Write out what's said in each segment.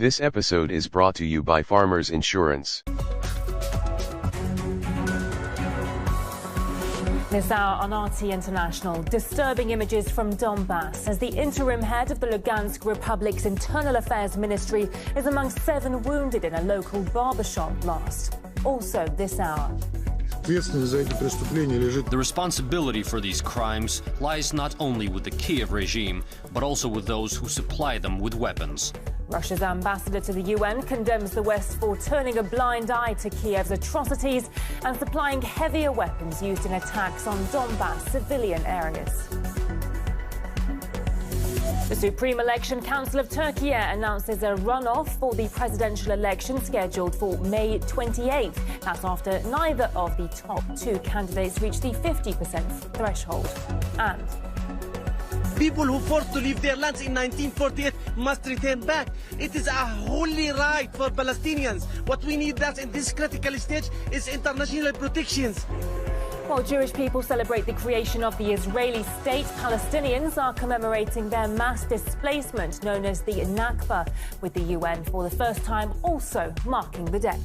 This episode is brought to you by Farmers Insurance. This hour on RT International, disturbing images from Donbass as the interim head of the Lugansk Republic's Internal Affairs Ministry is among 7 wounded in a local barbershop blast. Also this hour. The responsibility for these crimes lies not only with the Kiev regime, but also with those who supply them with weapons. Russia's ambassador to the UN condemns the West for turning a blind eye to Kiev's atrocities and supplying heavier weapons used in attacks on Donbass civilian areas. The Supreme Election Council of Turkey announces a runoff for the presidential election scheduled for May 28th. That's after neither of the top 2 candidates reached the 50% threshold. And people who forced to leave their lands in 1948 must return back. It is a holy right for Palestinians. What we need that in this critical stage is international protections. While Jewish people celebrate the creation of the Israeli state, Palestinians are commemorating their mass displacement known as the Nakba, with the UN for the first time also marking the day.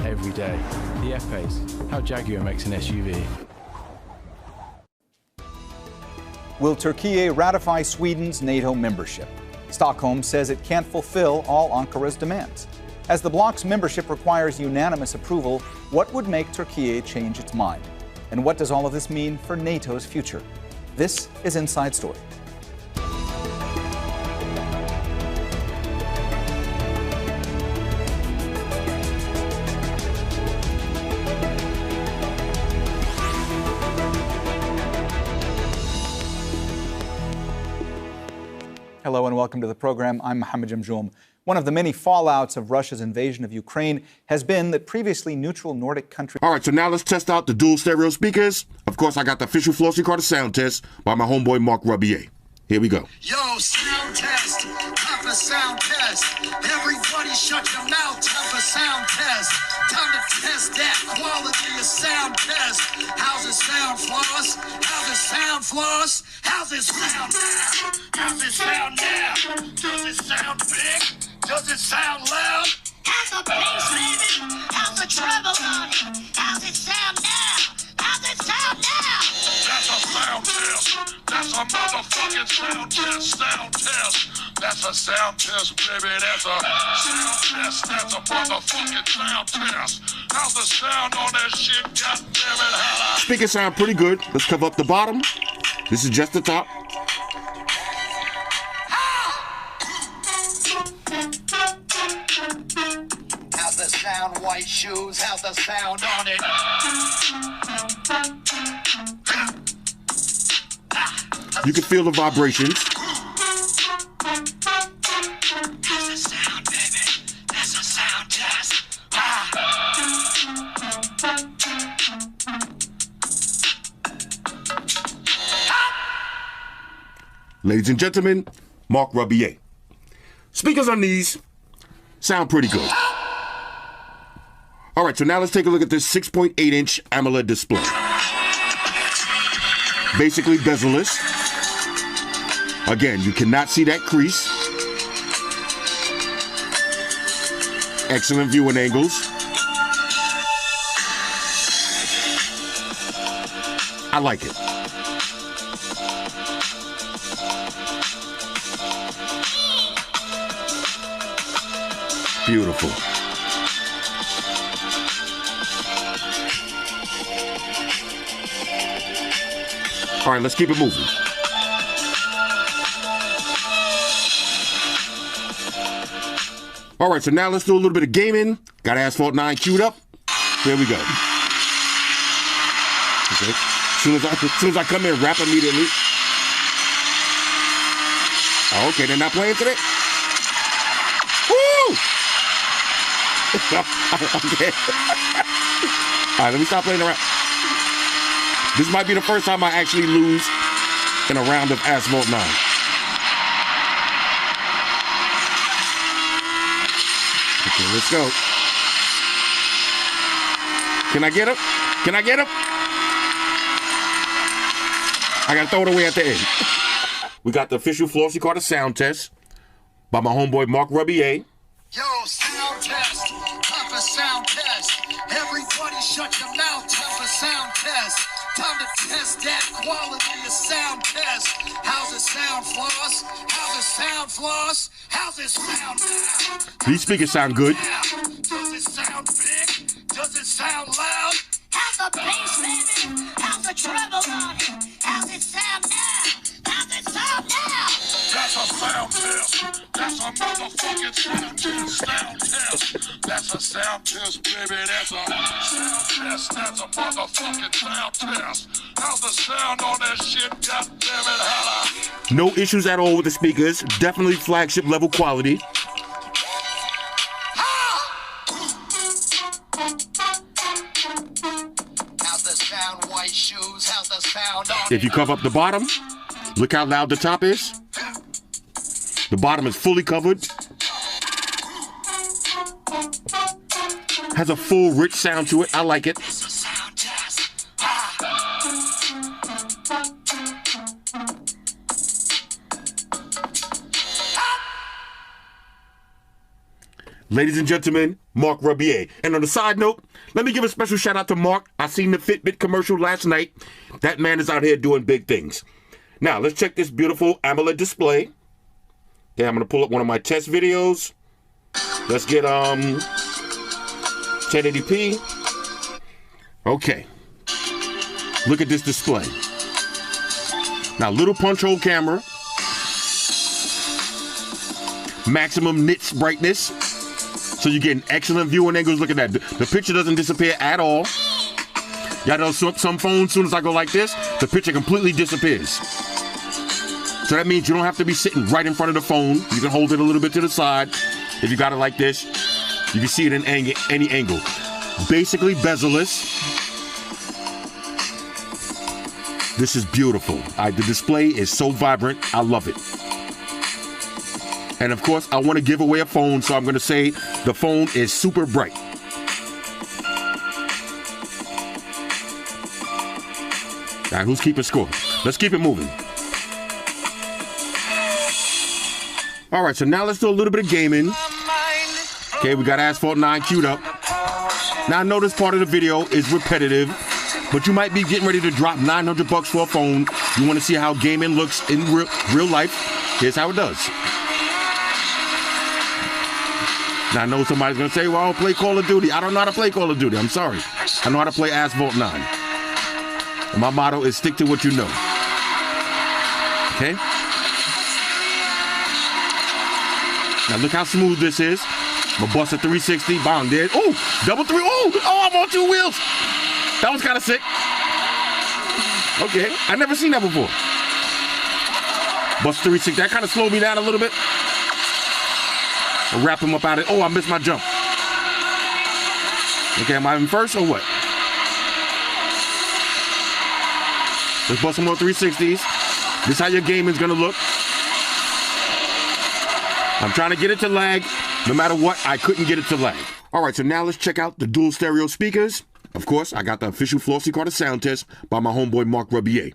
Every day. The F-Pace, how Jaguar makes an SUV. Will Turkey ratify Sweden's NATO membership? Stockholm says it can't fulfill all Ankara's demands. As the bloc's membership requires unanimous approval, what would make Turkey change its mind? And what does all of this mean for NATO's future? This is Inside Story. Hello and welcome to the program. I'm Mohammed Jamjoom. One of the many fallouts of Russia's invasion of Ukraine has been that previously neutral Nordic countries... All right, so now let's test out the dual stereo speakers. Of course, I got the official Flossie Carter sound test by my homeboy Mark Rubier. Here we go. Yo, sound test. Time for sound test. Everybody shut your mouth. Time for sound test. Time to test that quality of sound test. How's it sound, Floss? How's it sound, Floss? How's it sound now? How's it sound now? Does it sound big? Does it sound loud? How's the bass, baby? How's the treble on it? How's it sound now? How's it sound now? That's a sound test. That's a motherfucking sound test. Sound test. That's a sound test, baby. That's a sound test. That's a motherfucking sound test. How's the sound on that shit? God damn it, how Speakers sound pretty good. Let's cover up the bottom. This is just the top. How's the sound, white shoes? How's the sound on it? You can feel the vibrations. How's the sound, baby? That's a sound test. Ladies and gentlemen, Mark Rubier. Speakers on these sound pretty good. All right, so now let's take a look at this 6.8-inch AMOLED display. Basically bezel-less. Again, you cannot see that crease. Excellent viewing angles. I like it. Beautiful. All right, let's keep it moving. All right, so now let's do a little bit of gaming. Got Asphalt 9 queued up. Here we go. Okay. As soon as I come in, rap immediately. Oh, okay, they're not playing today? Woo! Okay. All right, let me stop playing around. This might be the first time I actually lose in a round of Asphalt 9. Okay, let's go. Can I get him? Can I get him? I gotta throw it away at the end. We got the official Flossie Carter sound test by my homeboy Mark Rubier. Yo, sound test. Time for sound test. Everybody shut your mouth. Time for sound test. Time to test that quality of sound test. How's it sound, Floss? How's it sound, Floss? How's it sound now? These speakers sound good. Does it sound big? Does it sound loud? How's the bass, baby? How's the treble on it? How's it sound now? How's it sound now? That's a sound test. That's a motherfucking sound test. Sound test. That's a sound test, baby. That's a sound test. That's a motherfucking sound test. How's the sound on that shit? God damn it, holla. No issues at all with the speakers. Definitely flagship level quality. How's the sound, white shoes? How's the sound on If you cover up the bottom, look how loud the top is. The bottom is fully covered. Has a full, rich sound to it. I like it. It's a sound test. Ladies and gentlemen, Mark Rubier. And on a side note, let me give a special shout out to Mark. I seen the Fitbit commercial last night. That man is out here doing big things. Now, let's check this beautiful AMOLED display. Yeah, I'm going to pull up one of my test videos. Let's get 1080p. Okay. Look at this display. Now, little punch hole camera. Maximum nits brightness. So you get an excellent viewing angles. Look at that. The picture doesn't disappear at all. Y'all know some phones, as soon as I go like this, the picture completely disappears. So that means you don't have to be sitting right in front of the phone. You can hold it a little bit to the side. If you got it like this, you can see it in any angle. Basically bezel-less. This is beautiful. The display is so vibrant. I love it. And of course, I want to give away a phone, so I'm going to say the phone is super bright. All right, who's keeping score? Let's keep it moving. All right, so now let's do a little bit of gaming. Okay, we got Asphalt 9 queued up. Now I know this part of the video is repetitive, but you might be getting ready to drop $900 for a phone. You want to see how gaming looks in real life? Here's how it does. Now I know somebody's going to say, well, I don't play Call of Duty. I don't know how to play Call of Duty. I'm sorry. I know how to play Asphalt 9. And my motto is stick to what you know. Okay? Now look how smooth this is. I'm gonna bust a 360, bang, there. Oh, double three. Oh, I'm on two wheels. That was kind of sick. Okay, I never seen that before. Bust 360. That kind of slowed me down a little bit. I'll wrap him up out of it. Oh, I missed my jump. Okay, am I in first or what? Let's bust some more 360s. This is how your game is gonna look. I'm trying to get it to lag. No matter what, I couldn't get it to lag. All right, so now let's check out the dual stereo speakers. Of course, I got the official Flossie Carter sound test by my homeboy Mark Rubier.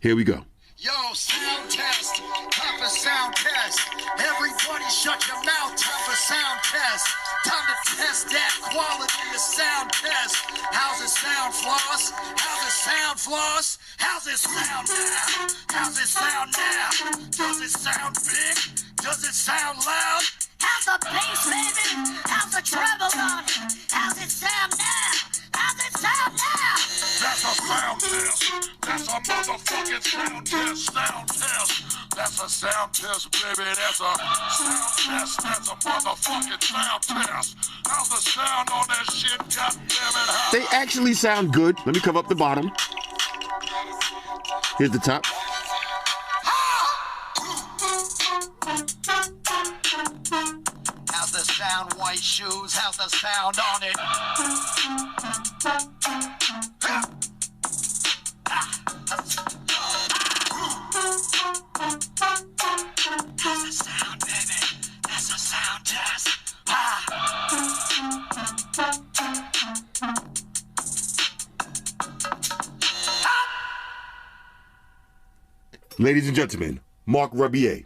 Here we go. Yo, sound test. Time for sound test. Everybody shut your mouth. Time for sound test. Time to test that quality of sound test. How's it sound, Floss? How's it sound, Floss? How's it sound now? How's it sound now? Does it sound big? Does it sound loud? How's the bass, baby? How's the treble on it? How's it sound now? How's it sound now? That's a sound test. That's a motherfucking sound test. Sound test. That's a sound test, baby. That's a sound test. That's a motherfucking sound test. How's the sound on that shit? God damn it. How? They actually sound good. Let me cover up the bottom. Here's the top. How's the sound, white shoes? How's the sound on it? How's the sound, baby? That's a sound test. Ladies and gentlemen, Mark Rebier.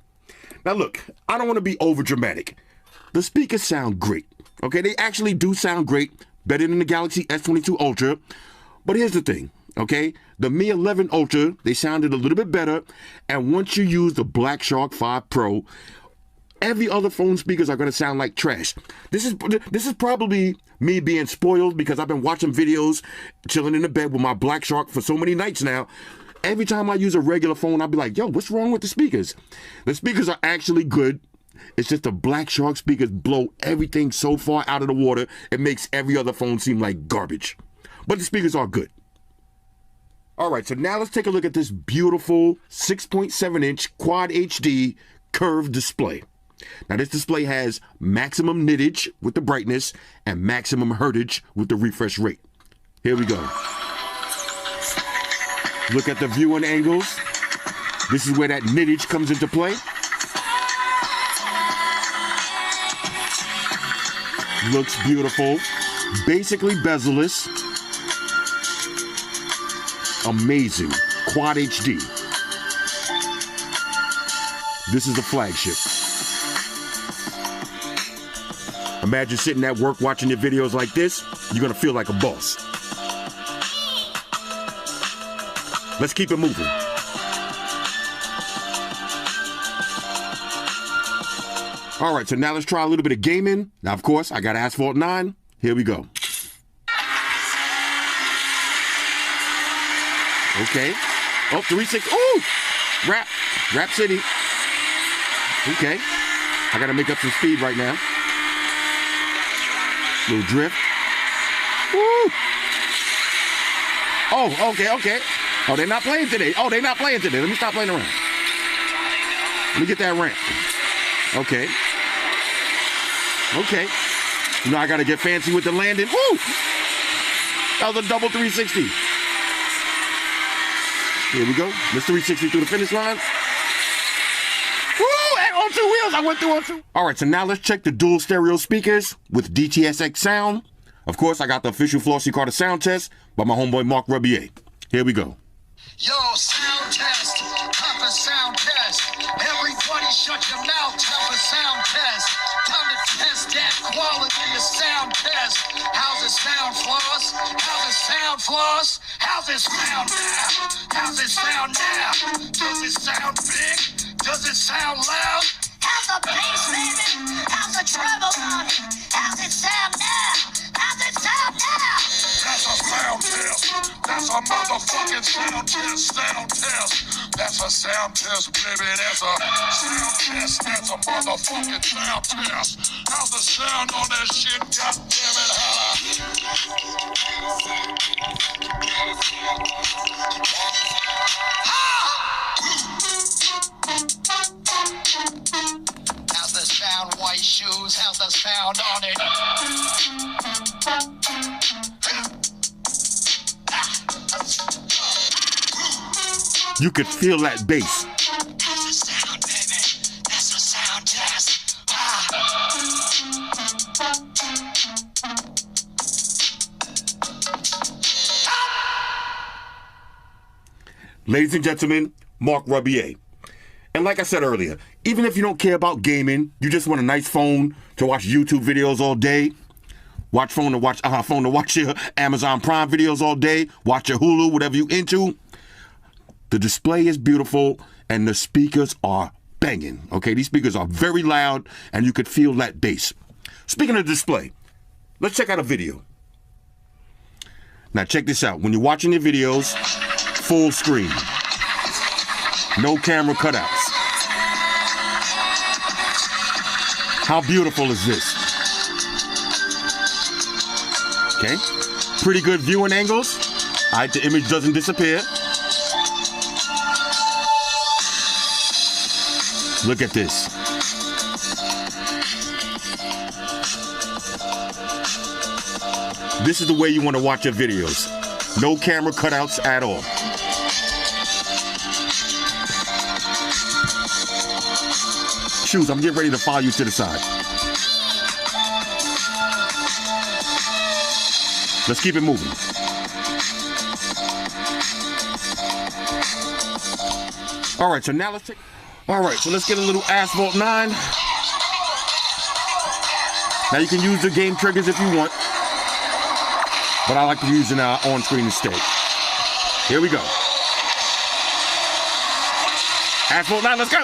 Now look, I don't want to be over dramatic. The speakers sound great. Okay, they actually do sound great, better than the Galaxy S22 Ultra. But here's the thing, okay? The Mi 11 Ultra, they sounded a little bit better. And once you use the Black Shark 5 Pro, every other phone speakers are going to sound like trash. This is probably me being spoiled because I've been watching videos, chilling in the bed with my Black Shark for so many nights now. Every time I use a regular phone, I'll be like, yo, what's wrong with the speakers? The speakers are actually good. It's just the Black Shark speakers blow everything so far out of the water, it makes every other phone seem like garbage. But the speakers are good. All right, so now let's take a look at this beautiful 6.7-inch Quad HD curved display. Now this display has maximum nittage with the brightness and maximum hertage with the refresh rate. Here we go. Look at the viewing angles. This is where that nittage comes into play. Looks beautiful. Basically bezel-less. Amazing. Quad HD. This is the flagship. Imagine sitting at work watching your videos like this. You're gonna feel like a boss. Let's keep it moving. All right, so now let's try a little bit of gaming. Now, of course, I got Asphalt 9. Here we go. Okay. Oh, 360. Ooh! Rap City. Okay. I got to make up some speed right now. Little drift. Woo! Oh, okay. Oh, they're not playing today. Let me stop playing around. Let me get that ramp. Okay. You know, I got to get fancy with the landing. Woo! That was a double 360. Here we go. Mr. 360 through the finish line. Woo! And on 2 wheels. I went through on 2. All right, so now let's check the dual stereo speakers with DTS:X sound. Of course, I got the official Flossy Carter sound test by my homeboy Mark Rebier. Here we go. Yo, sound test, time for sound test. Everybody shut your mouth, time for sound test. Time to test that quality of sound test. How's it sound, Floss? How's it sound, Floss? How's it sound now? How's it sound now? Does it sound big? Does it sound loud? How's the bass, baby? How's the treble on it? How's it sound now? How's it sound now? That's a sound test. That's a motherfucking sound test. That's a sound test, baby. That's a sound test. That's a motherfucking sound test. How's the sound on that shit? God damn it, How's the sound, white shoes? How's the sound on it? You could feel that bass. That's the sound, baby. That's the sound test. Ladies and gentlemen, Mark Rebier. And like I said earlier, even if you don't care about gaming, you just want a nice phone to watch YouTube videos all day, phone to watch your Amazon Prime videos all day, watch your Hulu, whatever you into. The display is beautiful and the speakers are banging. Okay, these speakers are very loud and you could feel that bass. Speaking of display, let's check out a video. Now check this out. When you're watching your videos, full screen. No camera cutouts. How beautiful is this? Okay, pretty good viewing angles. All right, the image doesn't disappear. Look at this. This is the way you want to watch your videos. No camera cutouts at all. Shoes, I'm getting ready to follow you to the side. Let's keep it moving. All right, so now let's take. All right, so let's get a little Asphalt 9. Now you can use the game triggers if you want, but I like to use it now on screen instead. Here we go. Asphalt 9, let's go.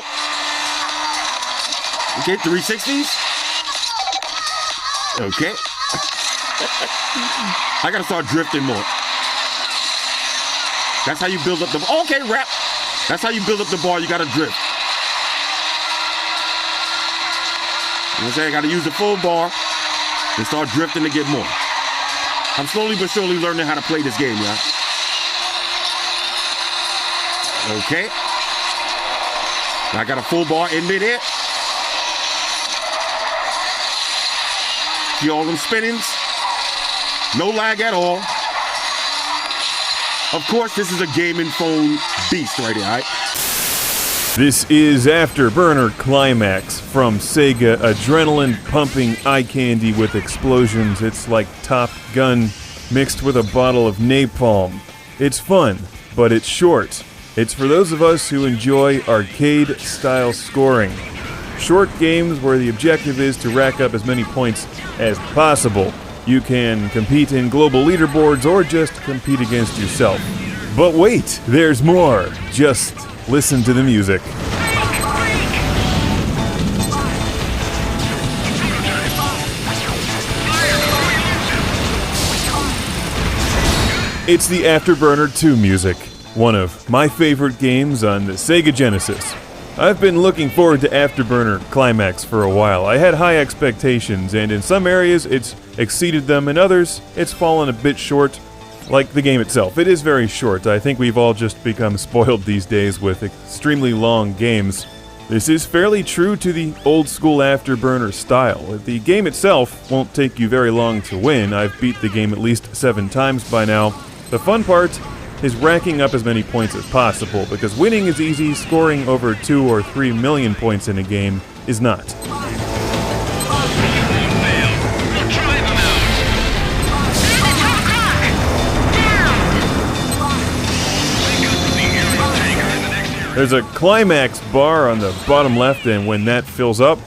Okay, 360s. Okay. I gotta start drifting more. That's how you build up the, okay, rap. That's how you build up the bar, you gotta drift. You know what I'm saying? I gotta use the full bar and start drifting to get more. I'm slowly but surely learning how to play this game, y'all. Okay. I got a full bar in midair. See all them spinnings? No lag at all. Of course, this is a gaming phone beast right here, all right? This is Afterburner Climax from Sega. Adrenaline pumping eye candy with explosions. It's like Top Gun mixed with a bottle of napalm. It's fun, but it's short. It's for those of us who enjoy arcade-style scoring. Short games where the objective is to rack up as many points as possible. You can compete in global leaderboards or just compete against yourself. But wait, there's more. Just listen to the music. It's the Afterburner 2 music, one of my favorite games on the Sega Genesis. I've been looking forward to Afterburner Climax for a while. I had high expectations, and in some areas it's exceeded them, in others it's fallen a bit short, like the game itself. It is very short. I think we've all just become spoiled these days with extremely long games. This is fairly true to the old-school Afterburner style. The game itself won't take you very long to win. I've beat the game at least 7 times by now. The fun part is racking up as many points as possible, because winning is easy, scoring over 2 or 3 million points in a game is not. There's a climax bar on the bottom left, and when that fills up,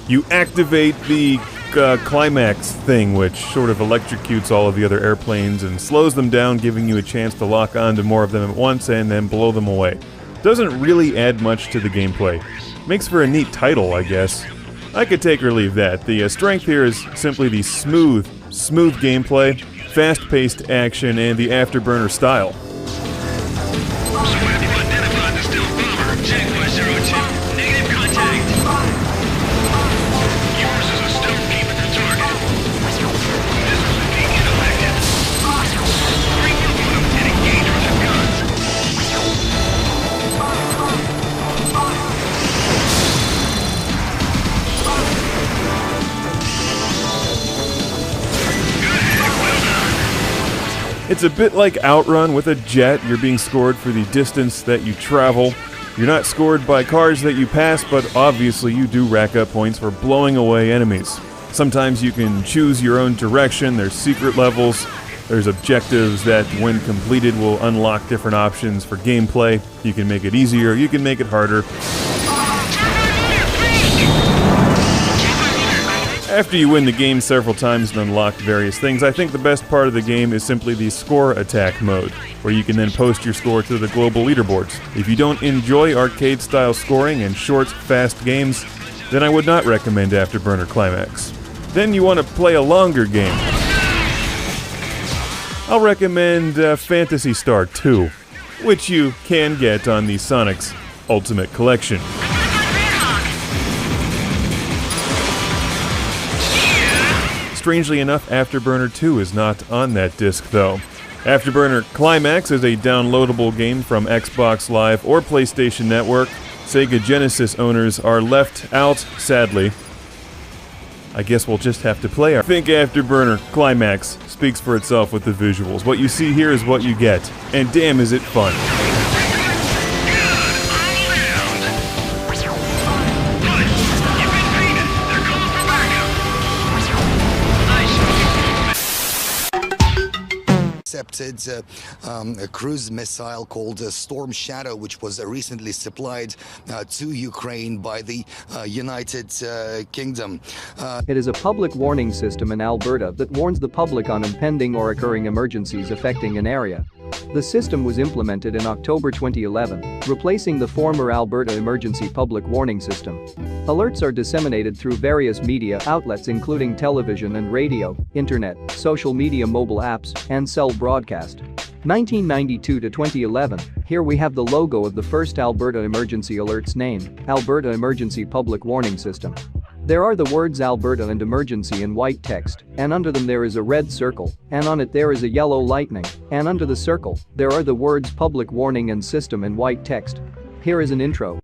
you activate the climax thing, which sort of electrocutes all of the other airplanes and slows them down, giving you a chance to lock onto more of them at once and then blow them away. Doesn't really add much to the gameplay. Makes for a neat title, I guess. I could take or leave that. The strength here is simply the smooth gameplay, fast-paced action, and the Afterburner style. It's a bit like Outrun with a jet. You're being scored for the distance that you travel. You're not scored by cars that you pass, but obviously you do rack up points for blowing away enemies. Sometimes you can choose your own direction. There's secret levels. There's objectives that, when completed, will unlock different options for gameplay. You can make it easier, you can make it harder. After you win the game several times and unlock various things, I think the best part of the game is simply the score attack mode, where you can then post your score to the global leaderboards. If you don't enjoy arcade-style scoring and short, fast games, then I would not recommend Afterburner Climax. Then you want to play a longer game. I'll recommend Phantasy Star 2, which you can get on the Sonic's Ultimate Collection. Strangely enough, Afterburner 2 is not on that disc, though. Afterburner Climax is a downloadable game from Xbox Live or PlayStation Network. Sega Genesis owners are left out, sadly. I guess we'll just have to play. I think Afterburner Climax speaks for itself with the visuals. What you see here is what you get, and damn is it fun. intercepted a cruise missile called Storm Shadow, which was recently supplied to Ukraine by the United Kingdom. It is a public warning system in Alberta that warns the public on impending or occurring emergencies affecting an area. The system was implemented in October 2011, replacing the former Alberta Emergency Public Warning System. Alerts are disseminated through various media outlets including television and radio, internet, social media, mobile apps, and cell broadcast. 1992 to 2011, here we have the logo of the first Alberta Emergency Alerts name, Alberta Emergency Public Warning System. There are the words Alberta and emergency in white text, and under them there is a red circle, and on it there is a yellow lightning, and under the circle, there are the words public warning and system in white text. Here is an intro.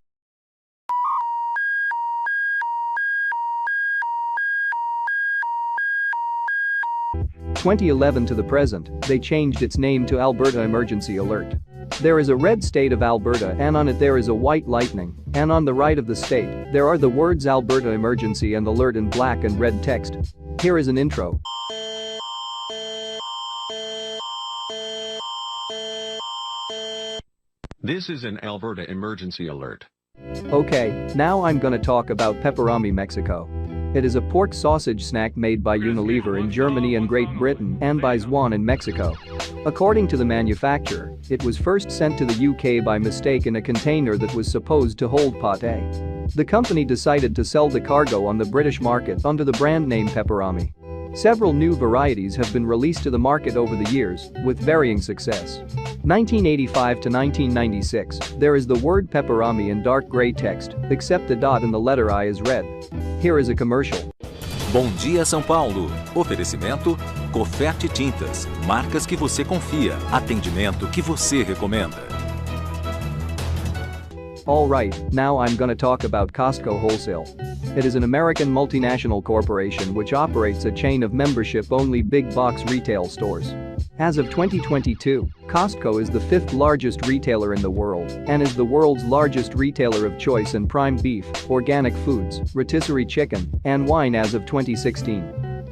From 2011 to the present, they changed its name to Alberta Emergency Alert. There is a red state of Alberta and on it there is a white lightning, and on the right of the state, there are the words Alberta Emergency and Alert in black and red text. Here is an intro. This is an Alberta Emergency Alert. Okay, now I'm gonna talk about Pepperami, Mexico. It is a pork sausage snack made by Unilever in Germany and Great Britain and by Zwan in Mexico. According to the manufacturer, it was first sent to the UK by mistake in a container that was supposed to hold pâté. The company decided to sell the cargo on the British market under the brand name Pepperami. Several new varieties have been released to the market over the years, with varying success. 1985 to 1996, there is the word Pepperami in dark gray text, except the dot in the letter I is red. Here is a commercial. Bom dia, São Paulo. Oferecimento Cofete Tintas, marcas que você confia, atendimento que você recomenda. Alright, now I'm gonna talk about Costco Wholesale. It is an American multinational corporation which operates a chain of membership-only big box retail stores. As of 2022, Costco is the 5th largest retailer in the world and is the world's largest retailer of choice in prime beef, organic foods, rotisserie chicken, and wine as of 2016.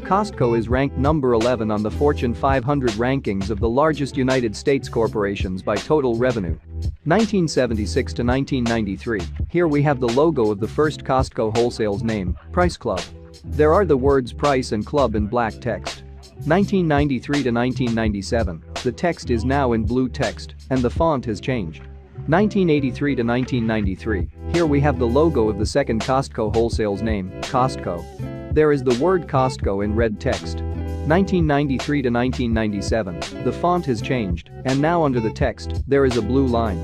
Costco is ranked number 11 on the Fortune 500 rankings of the largest United States corporations by total revenue. 1976 to 1993, here we have the logo of the first Costco Wholesale's name, Price Club. There are the words Price and Club in black text. 1993 to 1997, the text is now in blue text, and the font has changed. 1983 to 1993, here we have the logo of the second Costco Wholesale's name, Costco. There is the word Costco in red text. 1993 to 1997, the font has changed, and now under the text, there is a blue line.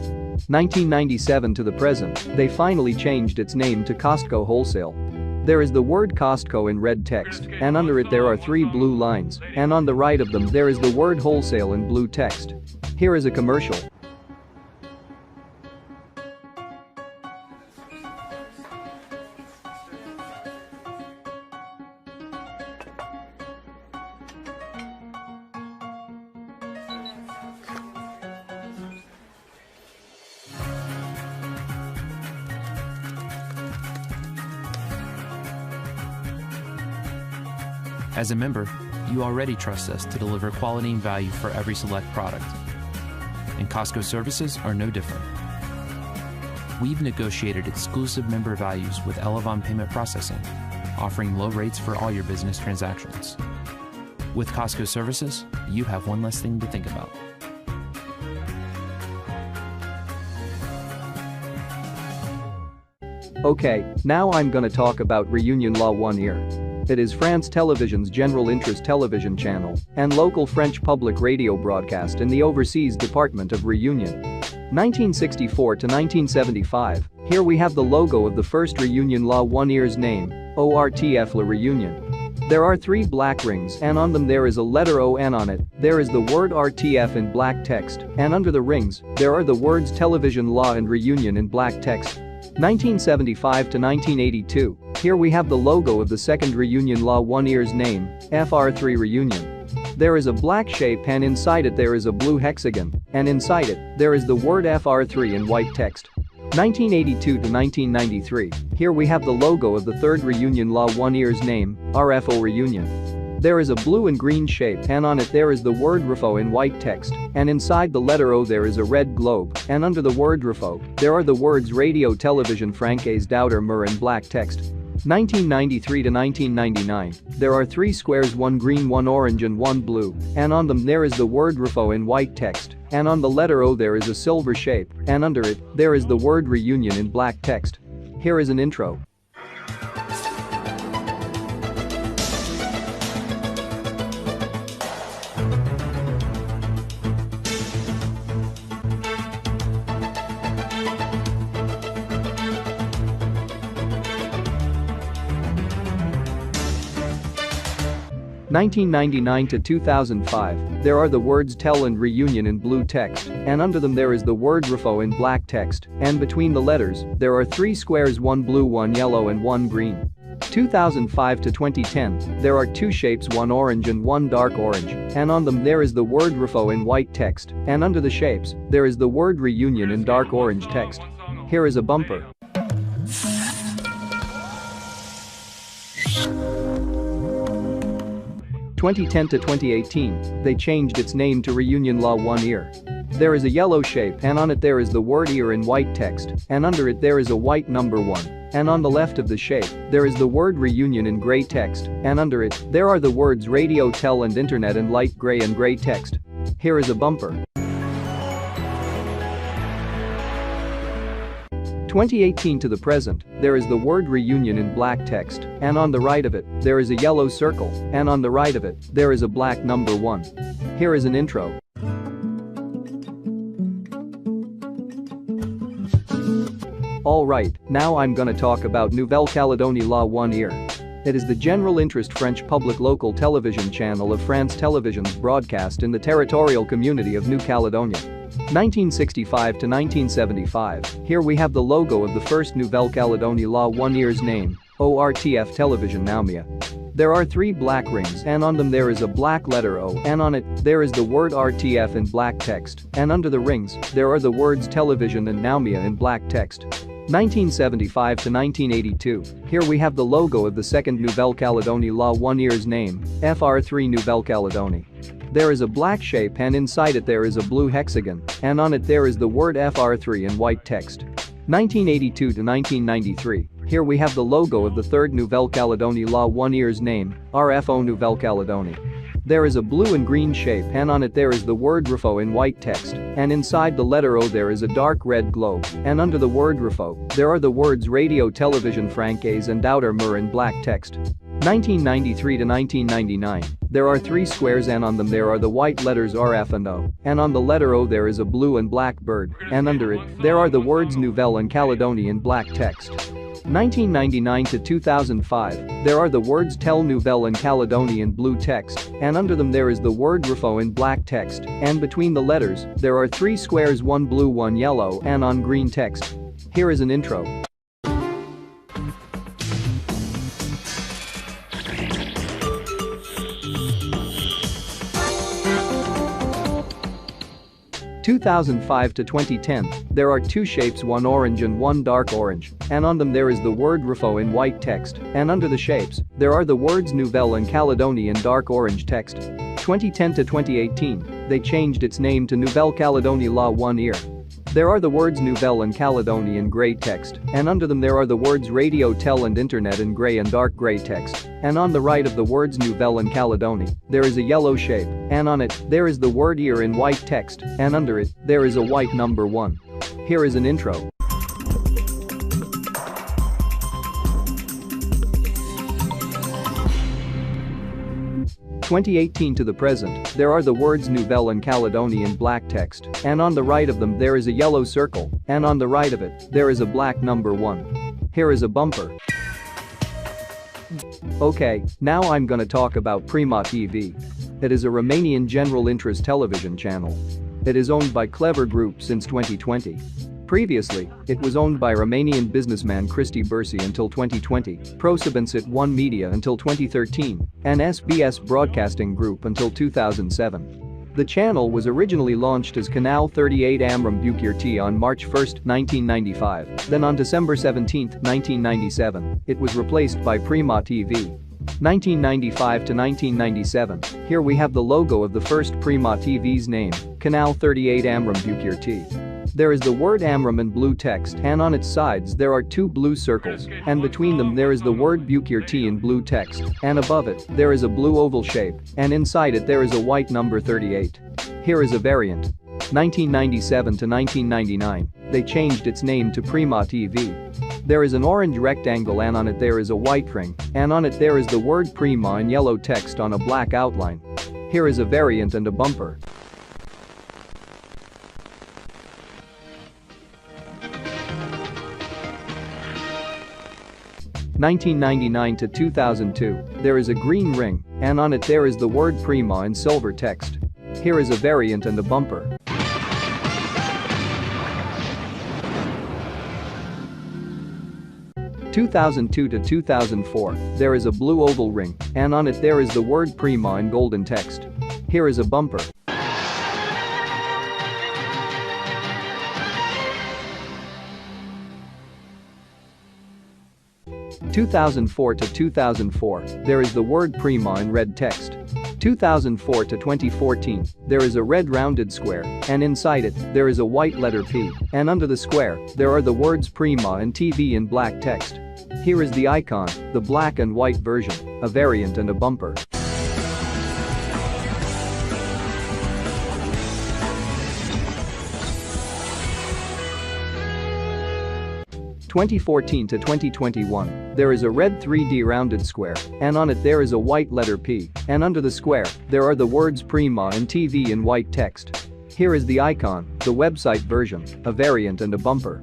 1997 to the present, they finally changed its name to Costco Wholesale. There is the word Costco in red text, and under it there are 3 blue lines, and on the right of them there is the word wholesale in blue text. Here is a commercial. As a member, you already trust us to deliver quality and value for every select product. And Costco services are no different. We've negotiated exclusive member values with Elavon Payment Processing, offering low rates for all your business transactions. With Costco services, you have one less thing to think about. Okay, now I'm gonna talk about Reunion La One Ear. It is France Television's general interest television channel and local French public radio broadcast in the overseas department of Reunion. 1964 to 1975, here we have the logo of the first Reunion La One Ear's name, ORTF La Reunion. There are 3 black rings and on them there is a letter O and on it, there is the word RTF in black text, and under the rings, there are the words Television La and Reunion in black text. 1975 to 1982, here we have the logo of the second Reunion La One Ear's name, FR3 Reunion. There is a black shape and inside it there is a blue hexagon, and inside it, there is the word FR3 in white text. 1982 to 1993, here we have the logo of the third Reunion La One Ear's name, RFO Reunion. there is a blue and green shape, and on it there is the word RFO in white text, and inside the letter O there is a red globe, and under the word RFO, there are the words Radio Television Francaise d'Outer Mer in black text. 1993 to 1999, there are 3 squares, 1 green, 1 orange and 1 blue, and on them there is the word RFO in white text, and on the letter O there is a silver shape, and under it, there is the word Reunion in black text. Here is an intro. (1999 to 2005), there are the words Tell and Reunion in blue text, and under them there is the word RFO in black text, and between the letters, there are 3 squares, 1 blue, 1 yellow and 1 green. 2005 to 2010, there are 2 shapes, 1 orange and 1 dark orange, and on them there is the word RFO in white text, and under the shapes, there is the word Reunion in dark orange text. Here is a bumper. (2010 to 2018), they changed its name to Reunion La One Ear. There is a yellow shape, and on it there is the word ear in white text, and under it there is a white number 1, and on the left of the shape, there is the word Reunion in gray text, and under it, there are the words Radio Tel and Internet in light gray and gray text. Here is a bumper. 2018 to the present, there is the word Reunion in black text, and on the right of it, there is a yellow circle, and on the right of it, there is a black number 1. Here is an intro. Alright, now I'm gonna talk about Nouvelle Calédonie La One Ear. It is the general interest French public local television channel of France Télévisions broadcast in the territorial community of New Caledonia. 1965 to 1975, here we have the logo of the first Nouvelle Calédonie La One Ear's name, ORTF Television Naumia. There are 3 black rings, and on them there is a black letter O, and on it, there is the word RTF in black text, and under the rings, there are the words Television and Naumia in black text. 1975 to 1982, here we have the logo of the second Nouvelle Calédonie La One Ear's name, FR3 Nouvelle Calédonie. There is a black shape, and inside it there is a blue hexagon, and on it there is the word FR3 in white text. 1982 to 1993, here we have the logo of the third Nouvelle Calédonie La One Ear's name, RFO Nouvelle Calédonie. There is a blue and green shape, and on it there is the word RFO in white text, and inside the letter O there is a dark red globe, and under the word RFO, there are the words Radio Television Francaise and d'Outer Mer in black text. 1993 to 1999, there are 3 squares, and on them there are the white letters RF and O, and on the letter O there is a blue and black bird, and under it, there are the words Nouvelle and Calédonie in black text. 1999 to 2005, there are the words Tell Nouvelle and Calédonie in blue text, and under them there is the word RFO in black text, and between the letters, there are 3 squares, 1 blue, 1 yellow, and on green text. Here is an intro. (2005 to 2010), there are 2 shapes, 1 orange and 1 dark orange, and on them there is the word RFO in white text, and under the shapes, there are the words Nouvelle and Calédonie in dark orange text. 2010 to 2018, they changed its name to Nouvelle Calédonie La One Ear. There are the words Nouvelle and Calédonie in gray text, and under them there are the words Radio Tel and Internet in gray and dark gray text, and on the right of the words Nouvelle and Calédonie, there is a yellow shape, and on it, there is the word ear in white text, and under it, there is a white number 1. Here is an intro. (2018 to the present, there are the words Nouvelle and Calédonie in black text, and on the right of them there is a yellow circle, and on the right of it, there is a black number 1. Here is a bumper. Okay, now I'm gonna talk about Prima TV. It is a Romanian general interest television channel. It is owned by Clever Group since 2020. Previously, it was owned by Romanian businessman Cristi Bursi until 2020, ProSubvențit One Media until 2013, and SBS Broadcasting Group until 2007. The channel was originally launched as Canal 38 Amram Bucurti on March 1, 1995, then on December 17, 1997, it was replaced by Prima TV. 1995 to 1997, here we have the logo of the first Prima TV's name, Canal 38 Amram Bucurti. There is the word Amram in blue text, and on its sides there are two blue circles, and between them there is the word Bucurti in blue text, and above it there is a blue oval shape, and inside it there is a white number 38. Here is a variant. 1997 to 1999, they changed its name to Prima TV. There is an orange rectangle and on it there is a white ring, and on it there is the word Prima in yellow text on a black outline. Here is a variant and a bumper. (1999 to 2002), there is a green ring, and on it there is the word Prima in silver text. Here is a variant and a bumper. 2002 to 2004, there is a blue oval ring, and on it there is the word Prima in golden text. Here is a bumper. (2004 to 2004), there is the word Prima in red text. 2004 to 2014, there is a red rounded square, and inside it, there is a white letter P, and under the square, there are the words Prima and TV in black text. Here is the icon, the black and white version, a variant and a bumper. (2014 to 2021), there is a red 3D rounded square, and on it there is a white letter P, and under the square, there are the words Prima and TV in white text. Here is the icon, the website version, a variant and a bumper.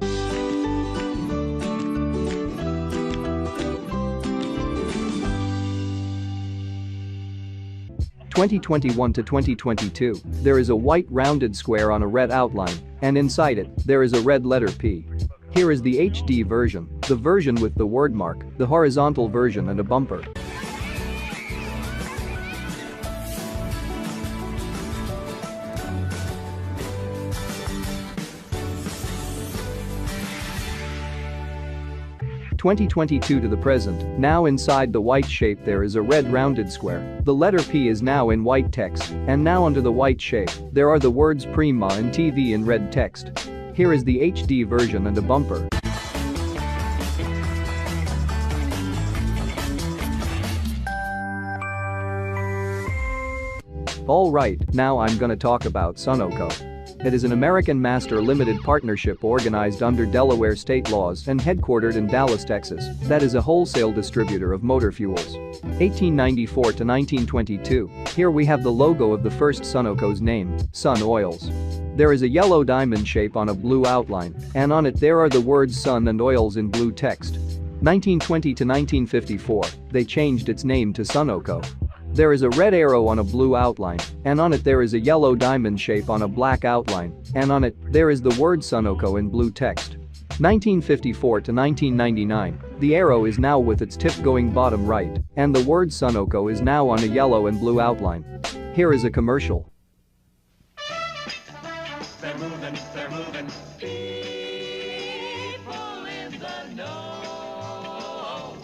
(2021 to 2022), there is a white rounded square on a red outline, and inside it, there is a red letter P. Here is the HD version, the version with the word mark, the horizontal version and a bumper. (2022 to the present), now inside the white shape there is a red rounded square. The letter P is now in white text, and now under the white shape, there are the words Prima and TV in red text. Here is the HD version and a bumper. Alright, now I'm gonna talk about Sunoco. It is an American master limited partnership organized under Delaware state laws and headquartered in Dallas, Texas, that is a wholesale distributor of motor fuels. 1894 to 1922, here we have the logo of the first Sunoco's name, Sun Oils. There is a yellow diamond shape on a blue outline, and on it there are the words Sun and Oils in blue text. 1920 to 1954, they changed its name to Sunoco. There is a red arrow on a blue outline, and on it there is a yellow diamond shape on a black outline, and on it, there is the word Sunoco in blue text. 1954 to 1999, the arrow is now with its tip going bottom right, and the word Sunoco is now on a yellow and blue outline. Here is a commercial. They're moving, they're moving. People in the know.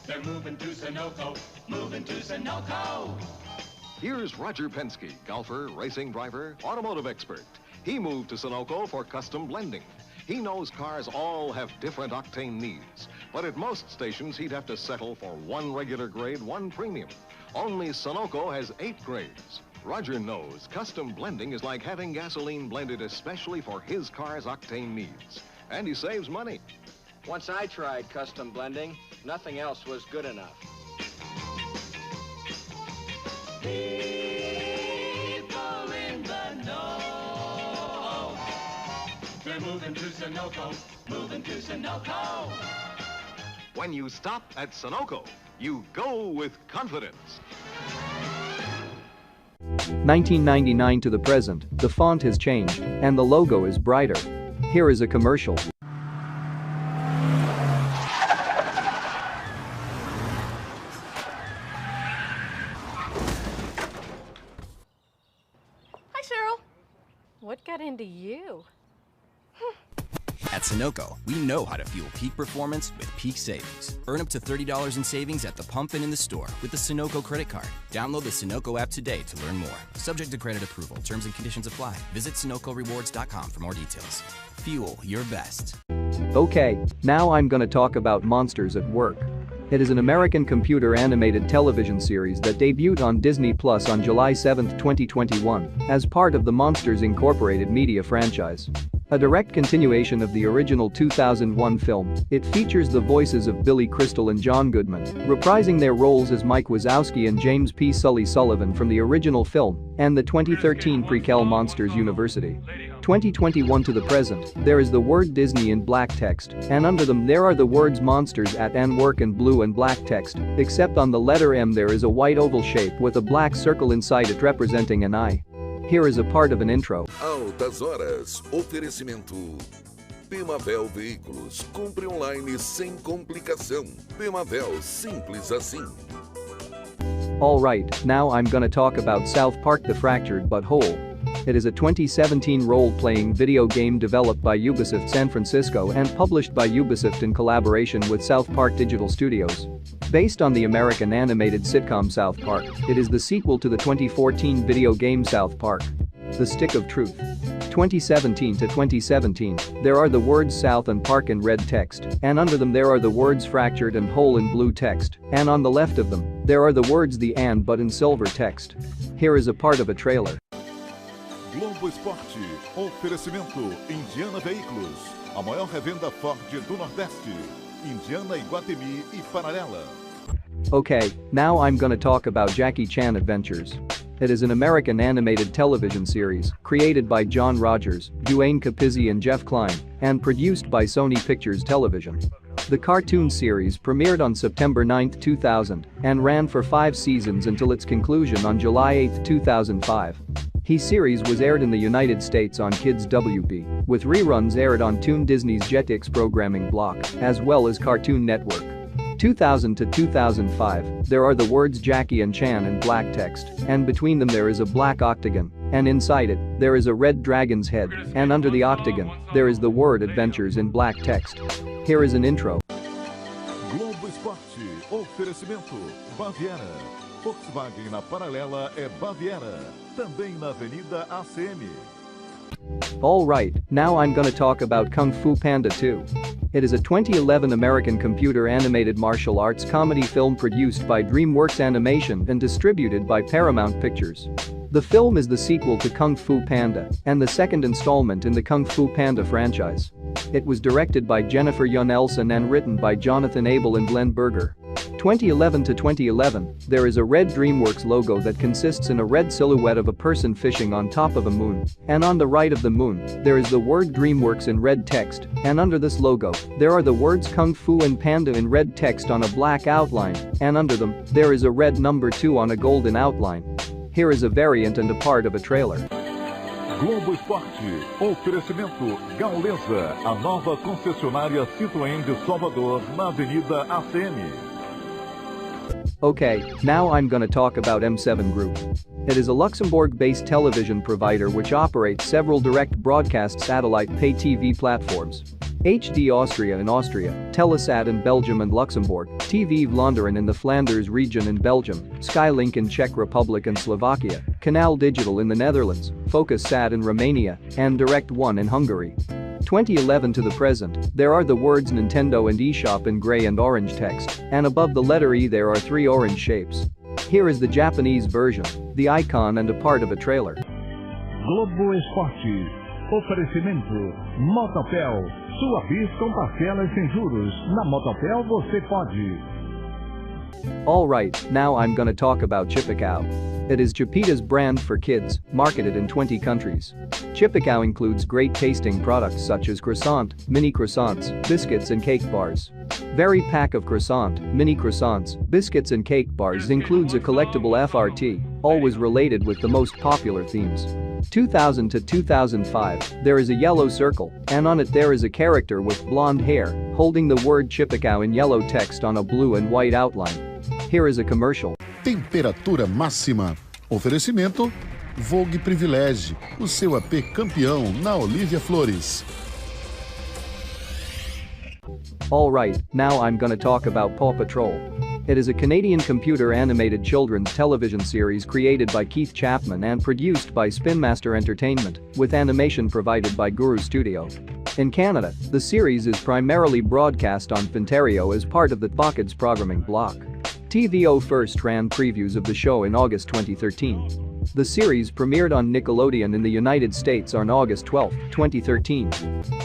They're moving to Sunoco, moving to Sunoco. Here's Roger Penske, golfer, racing driver, automotive expert. He moved to Sunoco for custom blending. He knows cars all have different octane needs, but at most stations he'd have to settle for one regular grade, one premium. Only Sunoco has 8 grades. Roger knows custom blending is like having gasoline blended especially for his car's octane needs. And he saves money. Once I tried custom blending, nothing else was good enough. People in the know. They're moving to Sunoco, moving to Sunoco. When you stop at Sunoco, you go with confidence. 1999 to the present, the font has changed, and the logo is brighter. Here is a commercial. Hi, Cheryl. What got into you? At Sunoco, we know how to fuel peak performance with peak savings. Earn up to $30 in savings at the pump and in the store with the Sunoco credit card. Download the Sunoco app today to learn more. Subject to credit approval. Terms and conditions apply. Visit SunocoRewards.com for more details. Fuel your best. Okay, now I'm gonna talk about Monsters at Work. It is an American computer animated television series that debuted on Disney Plus on July 7, 2021, as part of the Monsters Incorporated media franchise. A direct continuation of the original 2001 film, it features the voices of Billy Crystal and John Goodman, reprising their roles as Mike Wazowski and James P. Sully Sullivan from the original film and the 2013 prequel Monsters University. 2021 to the present, there is the word Disney in black text, and under them there are the words Monsters at and Work in blue and black text, except on the letter M there is a white oval shape with a black circle inside it representing an eye. Here is a part of an intro. Altas horas, oferecimento. Pimavel Veículos, compre online sem complicação. Pimavel, simples assim. Alright, now I'm gonna talk about South Park: The Fractured But Whole. It is a 2017 role-playing video game developed by Ubisoft San Francisco and published by Ubisoft in collaboration with South Park Digital Studios. Based on the American animated sitcom South Park, it is the sequel to the 2014 video game South Park: The Stick of Truth. 2017 to 2017, there are the words South and Park in red text, and under them there are the words Fractured and Whole in blue text, and on the left of them, there are the words the and but in silver text. Here is a part of a trailer. Globo Esporte, oferecimento Indiana Veículos, a maior revenda Ford do Nordeste, Indiana, Iguatemi e Paralela. Okay, now I'm gonna talk about Jackie Chan Adventures. It is an American animated television series created by John Rogers, Duane Capizzi and Jeff Kline, and produced by Sony Pictures Television. The cartoon series premiered on September 9, 2000, and ran for 5 seasons until its conclusion on July 8, 2005. The series was aired in the United States on Kids WB, with reruns aired on Toon Disney's Jetix programming block, as well as Cartoon Network. 2000 to 2005, there are the words Jackie and Chan in black text, and between them there is a black octagon, and inside it, there is a red dragon's head, and under the octagon, there is the word Adventures in black text. Here is an intro. Globo Esporte, oferecimento Baviera. Volkswagen na Paralela é Baviera, também na Avenida ACM. Alright, now I'm gonna talk about Kung Fu Panda 2. It is a 2011 American computer animated martial arts comedy film produced by DreamWorks Animation and distributed by Paramount Pictures. The film is the sequel to Kung Fu Panda and the second installment in the Kung Fu Panda franchise. It was directed by Jennifer Yonelson and written by Jonathan Abel and Glenn Berger. 2011 to 2011, there is a red DreamWorks logo that consists in a red silhouette of a person fishing on top of a moon, and on the right of the moon, there is the word DreamWorks in red text, and under this logo, there are the words Kung Fu and Panda in red text on a black outline, and under them, there is a red number 2 on a golden outline. Here is a variant and a part of a trailer. Globo Esporte, oferecimento Gaulesa, a nova concessionária Citroën de Salvador na Avenida ACM. Okay, now I'm gonna talk about M7 Group. It is a Luxembourg-based television provider which operates several direct broadcast satellite pay TV platforms. HD Austria in Austria, Telesat in Belgium and Luxembourg, TV Vlaanderen in the Flanders region in Belgium, Skylink in Czech Republic and Slovakia, Canal Digital in the Netherlands, Focus-Sat in Romania, and Direct One in Hungary. 2011 to the present, there are the words Nintendo and eShop in gray and orange text, and above the letter E there are 3 orange shapes. Here is the Japanese version, the icon and a part of a trailer. Globo Esporte, oferecimento Motopel, sua bis com parcelas sem juros. Na Motopel você pode. Alright, now I'm gonna talk about Chipacao. It is Chipita's brand for kids, marketed in 20 countries. Chipacao includes great tasting products such as croissant, mini croissants, biscuits and cake bars. Very pack of croissant, mini croissants, biscuits and cake bars includes a collectible FRT, always related with the most popular themes. 2000 to 2005, there is a yellow circle, and on it there is a character with blonde hair, holding the word Chipacao in yellow text on a blue and white outline. Here is a commercial. Temperatura máxima. Oferecimento Vogue Privilege, o seu AP campeão na Olívia Flores. Alright, now I'm gonna talk about Paw Patrol. It is a Canadian computer-animated children's television series created by Keith Chapman and produced by Spin Master Entertainment, with animation provided by Guru Studio. In Canada, the series is primarily broadcast on Finterio as part of the Fox programming block. TVO first ran previews of the show in August 2013. The series premiered on Nickelodeon in the United States on August 12, 2013.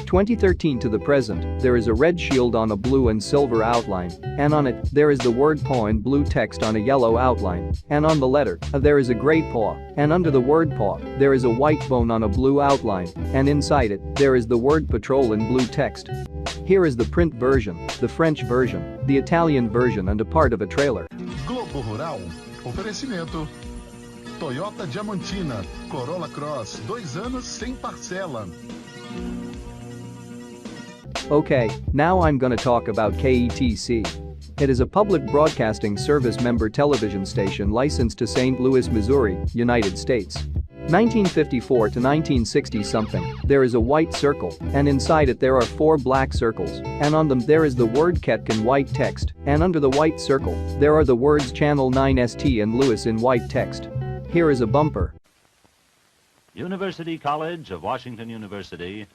2013 to the present, there is a red shield on a blue and silver outline, and on it, there is the word paw in blue text on a yellow outline, and on the letter, there is a gray paw, and under the word paw, there is a white bone on a blue outline, and inside it, there is the word patrol in blue text. Here is the print version, the French version, the Italian version and a part of a trailer. Globo Rural, oferecimento. Toyota Diamantina, Corolla Cross, 2 anos sem parcela. Okay, now I'm gonna talk about KETC. It is a public broadcasting service member television station licensed to St. Louis, Missouri, United States. 1954 to 1960 something, there is a white circle, and inside it there are 4 black circles, and on them there is the word KETC in white text, and under the white circle, there are the words Channel 9 ST and Lewis in white text. Here is a bumper. University College of Washington University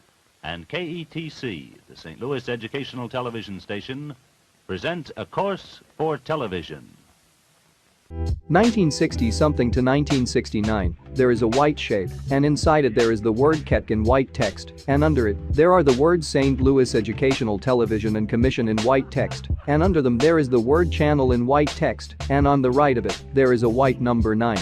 and KETC, the St. Louis Educational Television Station, present A Course for Television. 1960 something to 1969, there is a white shape, and inside it there is the word KETC in white text, and under it, there are the words St. Louis Educational Television and Commission in white text, and under them there is the word channel in white text, and on the right of it, there is a white number 9.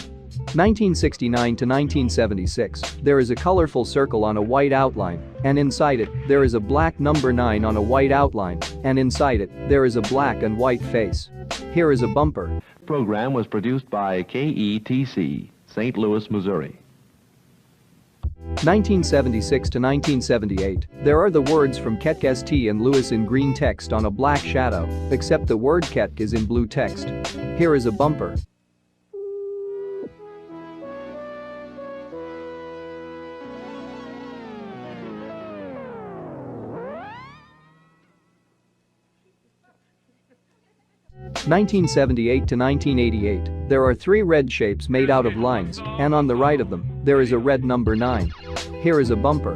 1969 to 1976, there is a colorful circle on a white outline, and inside it, there is a black number 9 on a white outline, and inside it, there is a black and white face. Here is a bumper. Program was produced by KETC, St. Louis, Missouri. 1976 to 1978, there are the words from KETC ST and Lewis in green text on a black shadow, except the word KETC is in blue text. Here is a bumper. 1978 to 1988, there are 3 red shapes made out of lines, and on the right of them, there is a red number 9. Here is a bumper.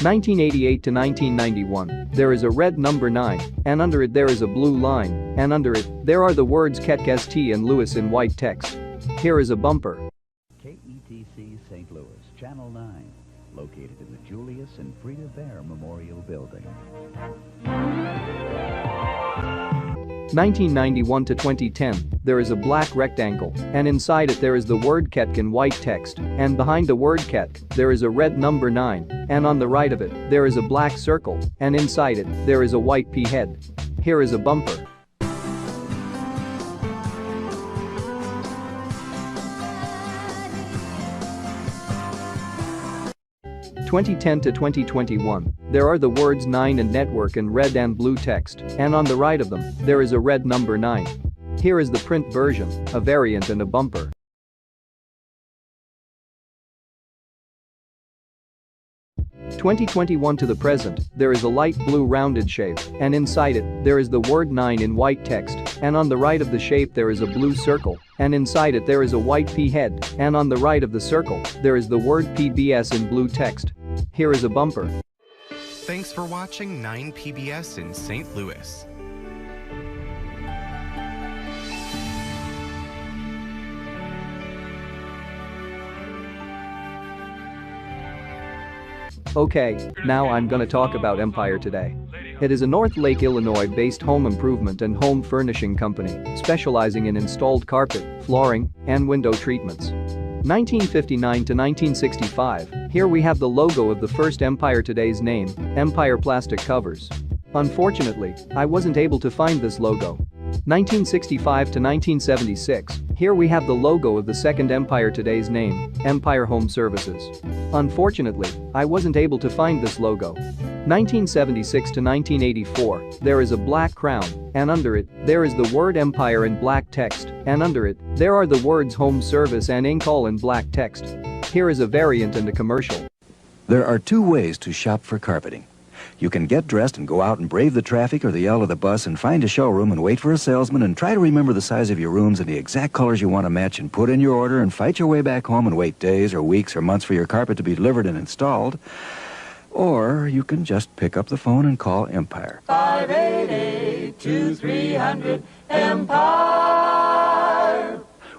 1988 to 1991, there is a red number 9, and under it there is a blue line, and under it, there are the words KETC ST and Lewis in white text. Here is a bumper. KETC St. Louis, Channel 9. Located in the Julius and Frida Bear Memorial Building. 1991 to 2010, there is a black rectangle, and inside it there is the word KETC in white text, and behind the word KETC, there is a red number 9, and on the right of it, there is a black circle, and inside it, there is a white P head. Here is a bumper. 2010 to 2021, there are the words 9 and network in red and blue text, and on the right of them, there is a red number 9. Here is the print version, a variant and a bumper. 2021 to the present, there is a light blue rounded shape, and inside it, there is the word 9 in white text, and on the right of the shape there is a blue circle, and inside it there is a white P head, and on the right of the circle, there is the word PBS in blue text. Here is a bumper. Thanks for watching 9 PBS in St. Louis. Okay, now I'm gonna talk about Empire Today. It is a North Lake, Illinois-based home improvement and home furnishing company, specializing in installed carpet, flooring, and window treatments. 1959 to 1965, here we have the logo of the first Empire Today's name, Empire Plastic Covers. Unfortunately, I wasn't able to find this logo. 1965 to 1976, here we have the logo of the second Empire Today's name, Empire Home Services. Unfortunately, I wasn't able to find this logo. 1976 to 1984, there is a black crown, and under it, there is the word Empire in black text, and under it, there are the words Home Service and Ink all in black text. Here is a variant and a commercial. There are two ways to shop for carpeting. You can get dressed and go out and brave the traffic or the yell of the bus and find a showroom and wait for a salesman and try to remember the size of your rooms and the exact colors you want to match and put in your order and fight your way back home and wait days or weeks or months for your carpet to be delivered and installed. Or you can just pick up the phone and call Empire. 588-2300 Empire.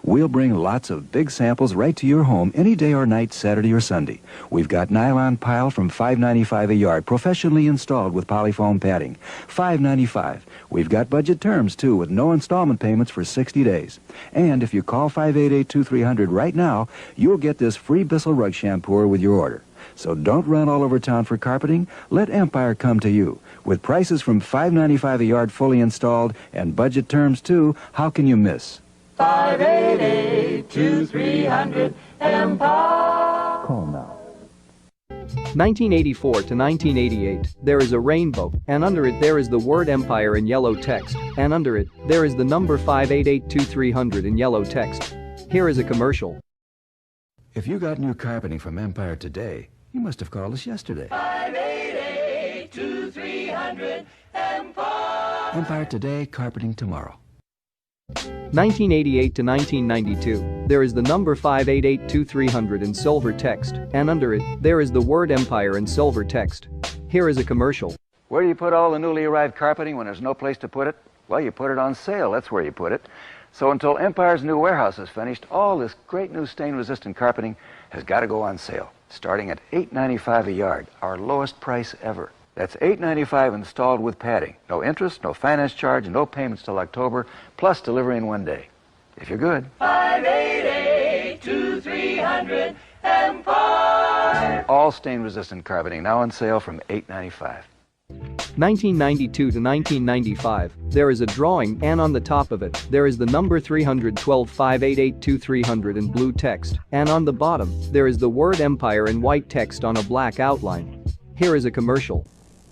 We'll bring lots of big samples right to your home any day or night, Saturday or Sunday. We've got nylon pile from $5.95 a yard, professionally installed with polyfoam padding. $5.95. We've got budget terms, too, with no installment payments for 60 days. And if you call 588-2300 right now, you'll get this free Bissell rug shampooer with your order. So don't run all over town for carpeting. Let Empire come to you. With prices from $5.95 a yard fully installed and budget terms, too, how can you miss? 588-2300 Empire. Call now. 1984 to 1988, there is a rainbow, and under it there is the word Empire in yellow text, and under it, there is the number 588-2300 in yellow text. Here is a commercial. If you got new carpeting from Empire today, you must have called us yesterday. 588-2300 Empire. Empire today, carpeting tomorrow. 1988 to 1992, there is the number 588-2300 in silver text, and under it, there is the word Empire in silver text. Here is a commercial. Where do you put all the newly arrived carpeting when there's no place to put it? Well, you put it on sale. That's where you put it. So until Empire's new warehouse is finished, all this great new stain-resistant carpeting has got to go on sale, starting at $8.95 a yard, our lowest price ever. That's $8.95 installed with padding. No interest, no finance charge, no payments till October, plus delivery in one day. If you're good. 588-2300 Empire. All stain-resistant carpeting now on sale from $8.95. 1992 to 1995, there is a drawing, and on the top of it, there is the number 312 588-2300 in blue text, and on the bottom, there is the word Empire in white text on a black outline. Here is a commercial.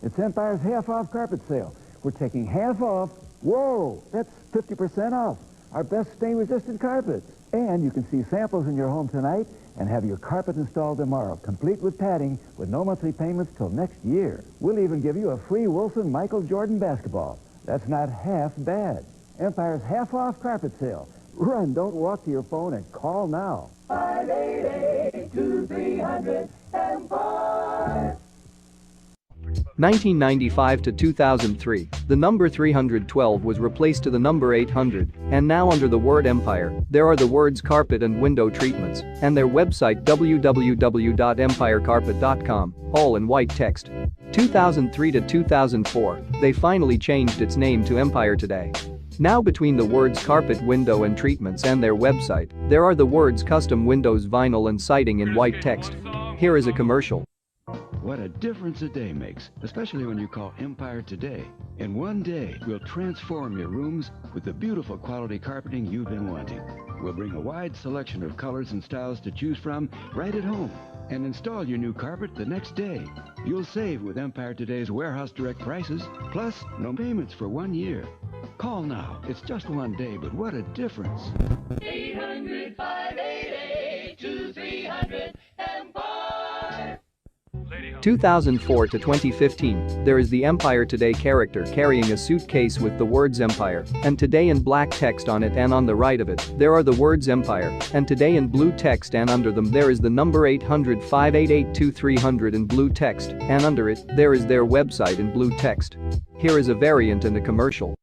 It's Empire's half-off carpet sale. We're taking half off. Whoa, that's 50% off. Our best stain-resistant carpets. And you can see samples in your home tonight and have your carpet installed tomorrow, complete with padding, with no monthly payments till next year. We'll even give you a free Wilson Michael Jordan basketball. That's not half bad. Empire's half-off carpet sale. Run, don't walk to your phone and call now. 588-2300 Empire. 1995 to 2003, the number 312 was replaced to the number 800, and now under the word Empire, there are the words carpet and window treatments, and their website www.empirecarpet.com, all in white text. 2003 to 2004, they finally changed its name to Empire Today. Now between the words carpet, window and treatments and their website, there are the words custom windows, vinyl and siding in white text. Here is a commercial. What a difference a day makes, especially when you call Empire Today. In one day, we'll transform your rooms with the beautiful quality carpeting you've been wanting. We'll bring a wide selection of colors and styles to choose from right at home and install your new carpet the next day. You'll save with Empire Today's warehouse direct prices, plus no payments for 1 year. Call now. It's just one day, but what a difference. 800-588-2300 Empire. 2004 to 2015, there is the Empire Today character carrying a suitcase with the words Empire and Today in black text on it, and on the right of it, there are the words Empire and Today in blue text, and under them there is the number 800-588-2300 in blue text, and under it, there is their website in blue text. Here is a variant and a commercial.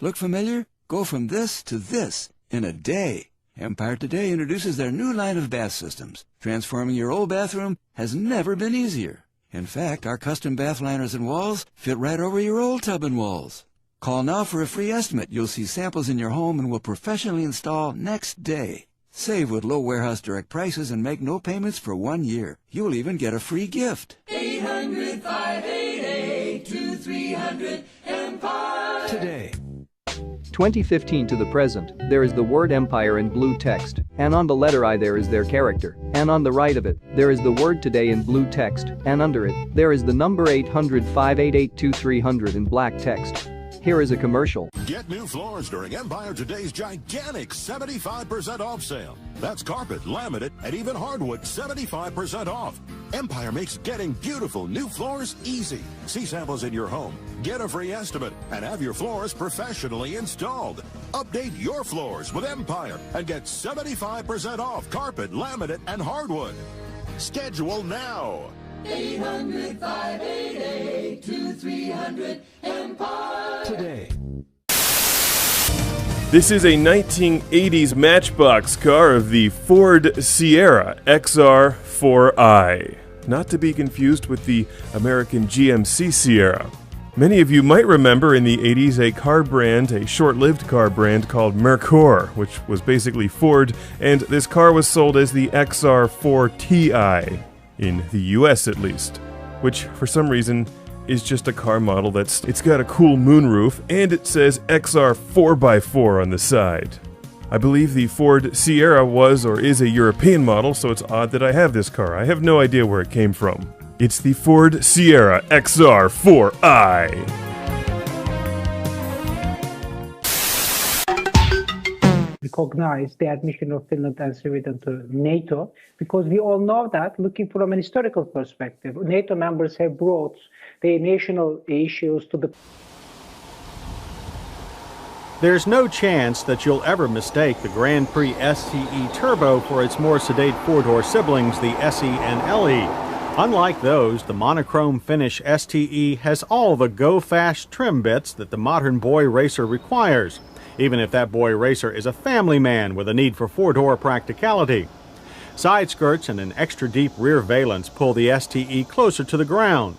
Look familiar? Go from this to this in a day. Empire Today introduces their new line of bath systems. Transforming your old bathroom has never been easier. In fact, our custom bath liners and walls fit right over your old tub and walls. Call now for a free estimate. You'll see samples in your home and we'll professionally install next day. Save with low warehouse direct prices and make no payments for 1 year. You'll even get a free gift. 800-588-2300 Empire. Today. 2015 to the present, there is the word Empire in blue text, and on the letter I there is their character, and on the right of it, there is the word Today in blue text, and under it, there is the number 800-588-2300 in black text. Here is a commercial. Get new floors during Empire Today's gigantic 75% off sale. That's carpet, laminate, and even hardwood 75% off. Empire makes getting beautiful new floors easy. See samples in your home, get a free estimate, and have your floors professionally installed. Update your floors with Empire and get 75% off carpet, laminate, and hardwood. Schedule now. 800-588-2300 Empire today. This is a 1980s Matchbox car of the Ford Sierra XR4i, not to be confused with the American GMC Sierra. Many of you might remember in the 80s a car brand, a short-lived car brand called Merkur, which was basically Ford, and this car was sold as the XR4Ti, in the US at least, which for some reason is just a car model it's got a cool moonroof and it says XR 4x4 on the side. I believe the Ford Sierra was or is a European model, so it's odd that I have this car. I have no idea where it came from. It's the Ford Sierra XR 4i. Recognize the admission of Finland and Sweden to NATO, because we all know that, looking from an historical perspective, NATO members have brought their national issues to the... There's no chance that you'll ever mistake the Grand Prix STE Turbo for its more sedate four-door siblings, the SE and LE. Unlike those, the monochrome finish STE has all the go-fast trim bits that the modern boy racer requires, even if that boy racer is a family man with a need for four-door practicality. Side skirts and an extra deep rear valance pull the STE closer to the ground,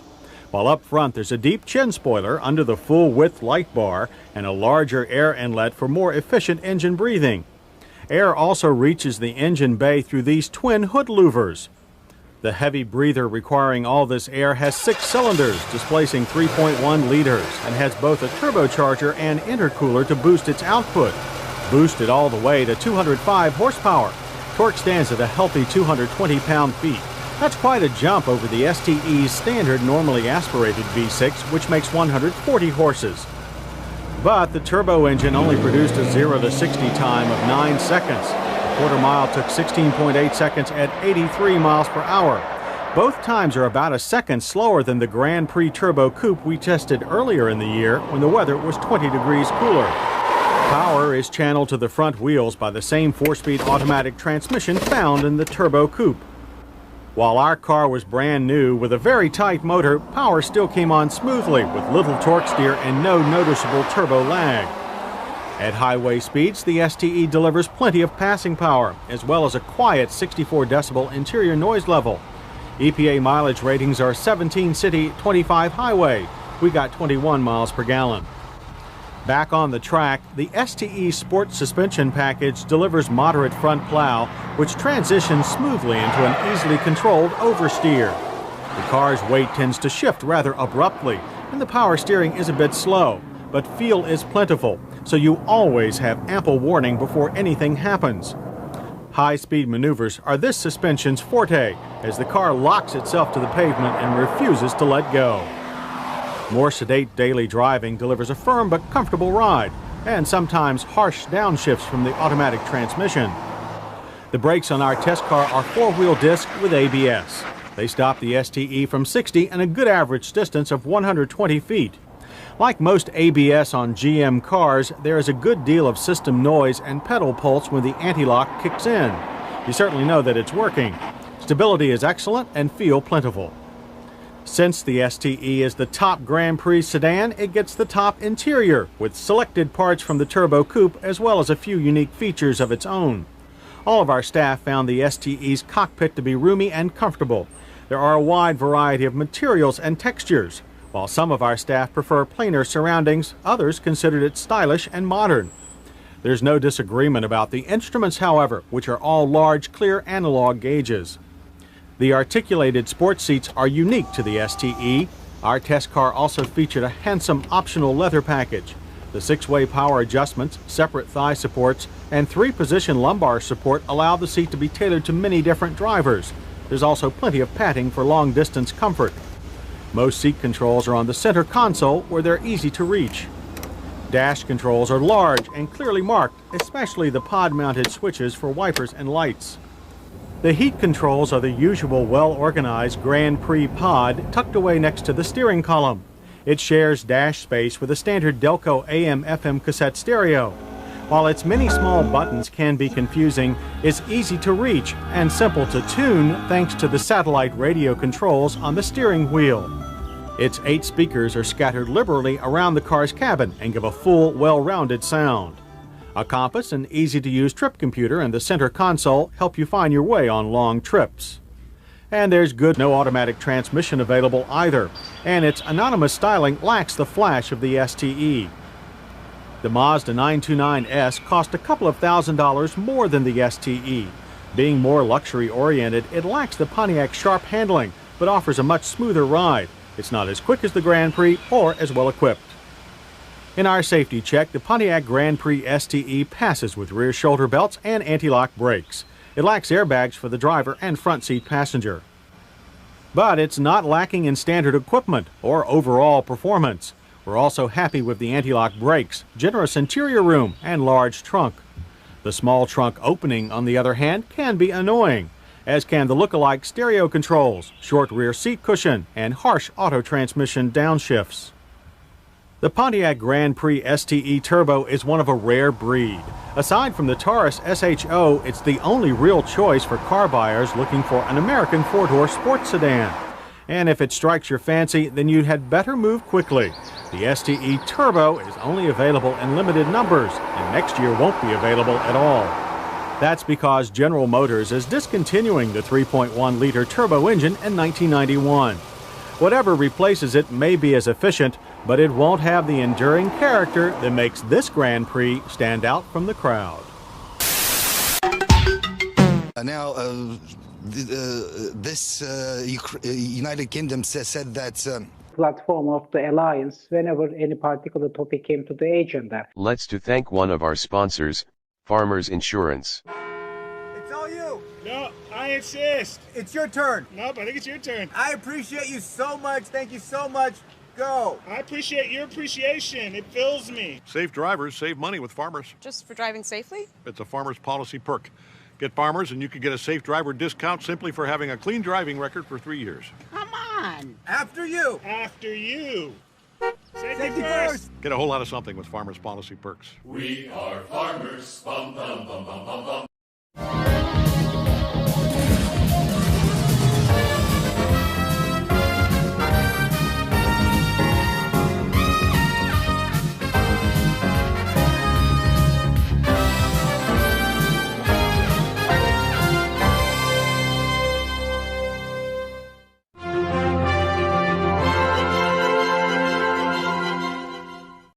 while up front there's a deep chin spoiler under the full-width light bar and a larger air inlet for more efficient engine breathing. Air also reaches the engine bay through these twin hood louvers. The heavy breather requiring all this air has 6 cylinders, displacing 3.1 liters, and has both a turbocharger and intercooler to boost its output. Boosted all the way to 205 horsepower. Torque stands at a healthy 220 pound-feet. That's quite a jump over the STE's standard normally aspirated V6, which makes 140 horses. But the turbo engine only produced a 0 to 60 time of 9 seconds. A quarter mile took 16.8 seconds at 83 miles per hour. Both times are about a second slower than the Grand Prix Turbo Coupe we tested earlier in the year when the weather was 20 degrees cooler. Power is channeled to the front wheels by the same 4-speed automatic transmission found in the Turbo Coupe. While our car was brand new with a very tight motor, power still came on smoothly with little torque steer and no noticeable turbo lag. At highway speeds, the STE delivers plenty of passing power, as well as a quiet 64 decibel interior noise level. EPA mileage ratings are 17 city, 25 highway. We got 21 miles per gallon. Back on the track, the STE Sport suspension package delivers moderate front plow, which transitions smoothly into an easily controlled oversteer. The car's weight tends to shift rather abruptly, and the power steering is a bit slow, but fuel is plentiful, so you always have ample warning before anything happens. High-speed maneuvers are this suspension's forte, as the car locks itself to the pavement and refuses to let go. More sedate daily driving delivers a firm but comfortable ride, and sometimes harsh downshifts from the automatic transmission. The brakes on our test car are 4-wheel disc with ABS. They stop the STE from 60 and a good average distance of 120 feet. Like most ABS on GM cars, there is a good deal of system noise and pedal pulse when the anti-lock kicks in. You certainly know that it's working. Stability is excellent and feel plentiful. Since the STE is the top Grand Prix sedan, it gets the top interior, with selected parts from the Turbo Coupe as well as a few unique features of its own. All of our staff found the STE's cockpit to be roomy and comfortable. There are a wide variety of materials and textures. While some of our staff prefer plainer surroundings, others considered it stylish and modern. There's no disagreement about the instruments, however, which are all large, clear analog gauges. The articulated sports seats are unique to the STE. Our test car also featured a handsome optional leather package. The 6-way power adjustments, separate thigh supports, and 3-position lumbar support allow the seat to be tailored to many different drivers. There's also plenty of padding for long-distance comfort. Most seat controls are on the center console where they're easy to reach. Dash controls are large and clearly marked, especially the pod-mounted switches for wipers and lights. The heat controls are the usual well-organized Grand Prix pod tucked away next to the steering column. It shares dash space with a standard Delco AM/FM cassette stereo. While its many small buttons can be confusing, it's easy to reach and simple to tune thanks to the satellite radio controls on the steering wheel. Its 8 speakers are scattered liberally around the car's cabin and give a full, well-rounded sound. A compass and easy-to-use trip computer in the center console help you find your way on long trips. And there's good no automatic transmission available either, and its anonymous styling lacks the flash of the STE. The Mazda 929S cost a couple of $1,000s more than the STE. Being more luxury-oriented, it lacks the Pontiac sharp handling, but offers a much smoother ride. It's not as quick as the Grand Prix or as well equipped. In our safety check, the Pontiac Grand Prix STE passes with rear shoulder belts and anti-lock brakes. It lacks airbags for the driver and front seat passenger. But it's not lacking in standard equipment or overall performance. We're also happy with the anti-lock brakes, generous interior room, and large trunk. The small trunk opening, on the other hand, can be annoying, as can the look-alike stereo controls, short rear seat cushion, and harsh auto transmission downshifts. The Pontiac Grand Prix STE Turbo is one of a rare breed. Aside from the Taurus SHO, it's the only real choice for car buyers looking for an American four-door sports sedan. And if it strikes your fancy, then you had better move quickly. The STE Turbo is only available in limited numbers, and next year won't be available at all. That's because General Motors is discontinuing the 3.1-liter turbo engine in 1991. Whatever replaces it may be as efficient, but it won't have the enduring character that makes this Grand Prix stand out from the crowd. Now, this United Kingdom said that platform of the alliance whenever any particular topic came to the agenda. Let's to thank one of our sponsors, Farmers Insurance. It's all you. No, I insist. It's your turn. Nope, I think it's your turn. I appreciate you so much. Thank you so much. Go. I appreciate your appreciation. It fills me. Safe drivers save money with Farmers. Just for driving safely? It's a Farmers policy perk. Get Farmers and you can get a safe driver discount simply for having a clean driving record for 3 years. Come on. After you. After you. Safety first. Get a whole lot of something with Farmers policy perks. We are farmers. Bum, bum, bum, bum, bum, bum.